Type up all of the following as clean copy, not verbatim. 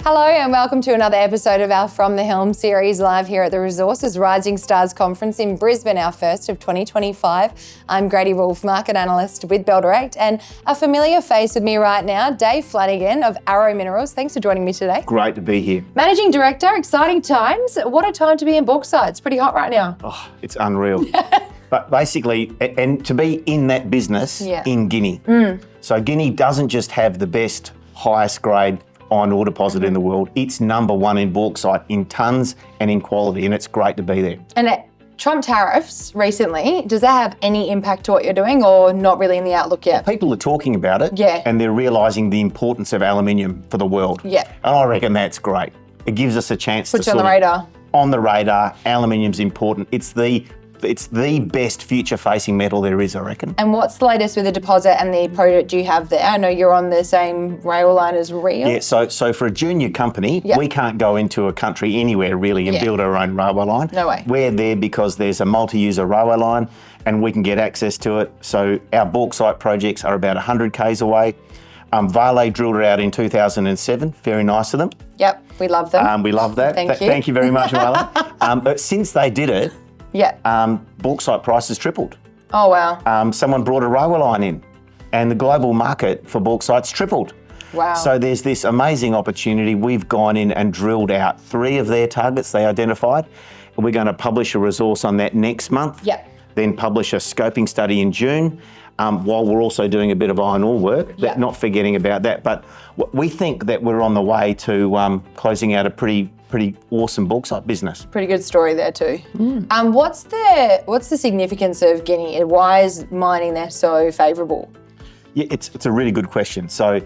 Hello and welcome to another episode of our From the Helm series live here at the Resources Rising Stars Conference in Brisbane, our first of 2025. I'm Grady Wolf, market analyst with Bell Direct, and a familiar face with me right now, Dave Flanagan of Arrow Minerals. Thanks for joining me today. Great to be here. Managing Director, exciting times. What a time to be in bauxite. It's pretty hot right now. Oh, it's unreal. But basically, and to be in that business in Guinea. So Guinea doesn't just have the best, highest grade iron ore deposit in the world. It's number one in bauxite in tonnes and in quality, and it's great to be there. And Trump tariffs recently, does that have any impact to what you're doing or not really in the outlook yet? People are talking about it and they're realising the importance of aluminium for the world. And I reckon that's great. It gives us a chance Put you on the radar. On the radar, aluminium's important. It's the best future-facing metal there is, I reckon. And what's the latest with the deposit and the project you have there? I know you're on the same rail line as Rio. Yeah, so for a junior company, we can't go into a country anywhere really and build our own railway line. No way. We're there because there's a multi-user railway line and we can get access to it. So our bauxite projects are about 100 k's away. Vale drilled it out in 2007. Very nice of them. Yep, we love them. We love that. Thank you very much, Vale. But since they did it, bauxite prices tripled. Oh, wow. Someone brought a railway line in and the global market for bauxite's tripled. Wow. So there's this amazing opportunity. We've gone in and drilled out 3 of their targets they identified. And we're going to publish a resource on that next month. Then publish a scoping study in June, while we're also doing a bit of iron ore work, but not forgetting about that. But we think that we're on the way to closing out a pretty awesome bauxite business. Pretty good story there too. What's the significance of Guinea? Why is mining there so favourable? Yeah, it's a really good question. So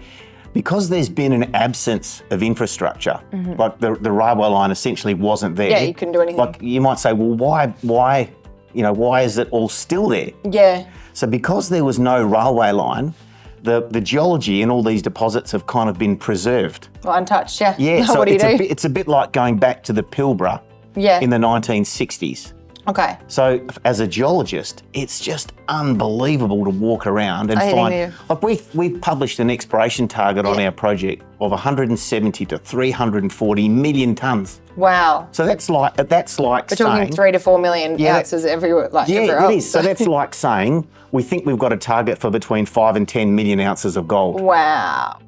because there's been an absence of infrastructure, like the railway line essentially wasn't there. Yeah, you couldn't do anything. Like you might say, well, why is it all still there? Yeah. So because there was no railway line, the geology in all these deposits have kind of been preserved. Well, untouched, yeah. Yeah, so what do you do? It's a bit like going back to the Pilbara in the 1960s. Okay. So as a geologist, it's just unbelievable to walk around and find. Like we've published an exploration target on our project of 170 to 340 million tonnes. Wow. So that's like we're talking 3 to 4 million ounces everywhere. It is. So that's like saying we think we've got a target for between 5 and 10 million ounces of gold. Wow.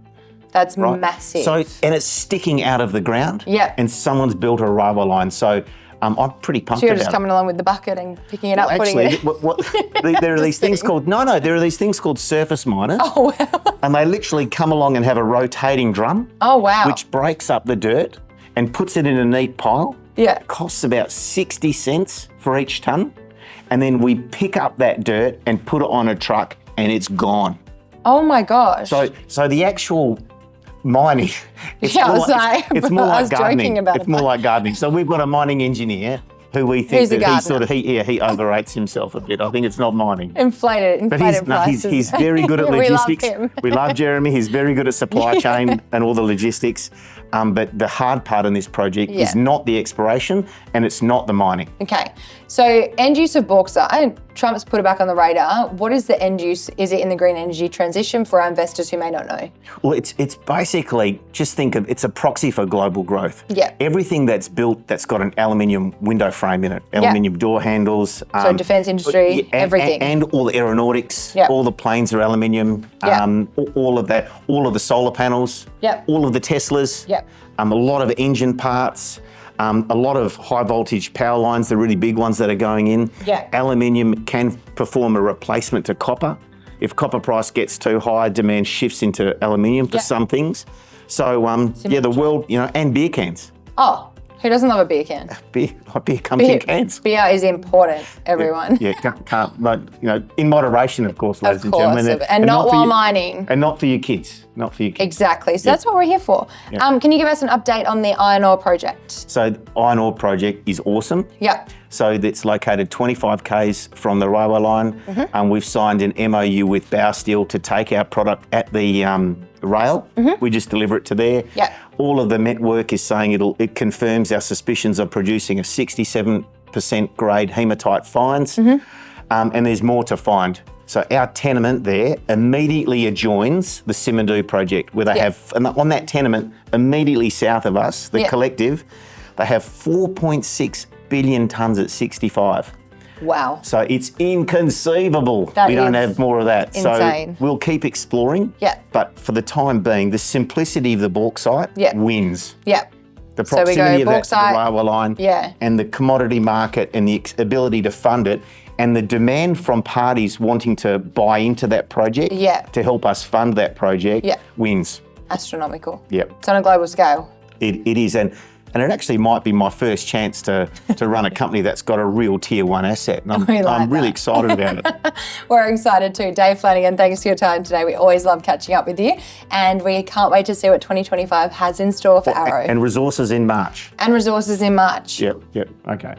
That's massive. So and it's sticking out of the ground. Yeah. And someone's built a railway line. So I'm pretty pumped about it. So you're just coming along with the bucket and picking it up, putting it in? There are these things called, there are these things called surface miners. Oh, wow. And they literally come along and have a rotating drum. Oh, wow. Which breaks up the dirt and puts it in a neat pile. Yeah. It costs about 60 cents for each tonne. And then we pick up that dirt and put it on a truck and it's gone. Oh my gosh. So the actual mining, it's more like gardening. It's more like gardening. So we've got a mining engineer who we think that he overrates himself a bit. I think it's not mining. Inflated prices. He's very good at logistics. We love him. We love Jeremy. He's very good at supply chain and all the logistics. But the hard part in this project is not the exploration and it's not the mining. Okay. So end use of bauxite, Trump's put it back on the radar. What is the end use? Is it in the green energy transition for our investors who may not know? Well, it's basically, just think of, it's a proxy for global growth. Yeah. Everything that's built that's got an aluminium window frame in it, aluminium door handles. So defence industry, everything. And all the aeronautics, all the planes are aluminium, all of that, all of the solar panels, all of the Teslas, a lot of engine parts, a lot of high voltage power lines, the really big ones that are going in. Aluminium can perform a replacement to copper. If copper price gets too high, demand shifts into aluminium for some things. So the world, and beer cans. Oh, who doesn't love a beer can? Beer comes in cans. Beer is important, everyone. In moderation, of course, ladies and gentlemen. And not while mining. And not for your kids. Exactly. So that's what we're here for. Can you give us an update on the iron ore project? So the iron ore project is awesome. So it's located 25 k's from the railway line. We've signed an MOU with Bow Steel to take our product at the rail. We just deliver it to there. All of the network is saying it confirms our suspicions of producing a 67% grade hematite fines. And there's more to find. So our tenement there immediately adjoins the Simandou project, where they have, and on that tenement, immediately south of us, the collective, they have 4.6 billion tonnes at 65. Wow. So it's inconceivable we don't have more of that. Insane. So we'll keep exploring. Yeah. But for the time being, the simplicity of the bauxite wins. Yeah. The proximity of that to the bauxite, railway line and the commodity market and the ability to fund it and the demand from parties wanting to buy into that project to help us fund that project wins. Astronomical. Yep. It's on a global scale. It is. And it actually might be my first chance to run a company that's got a real tier one asset. And I'm really excited about it. We're excited too. Dave Flanagan, thanks for your time today. We always love catching up with you. And we can't wait to see what 2025 has in store for Arrow. And resources in March. And resources in March. Yep, okay.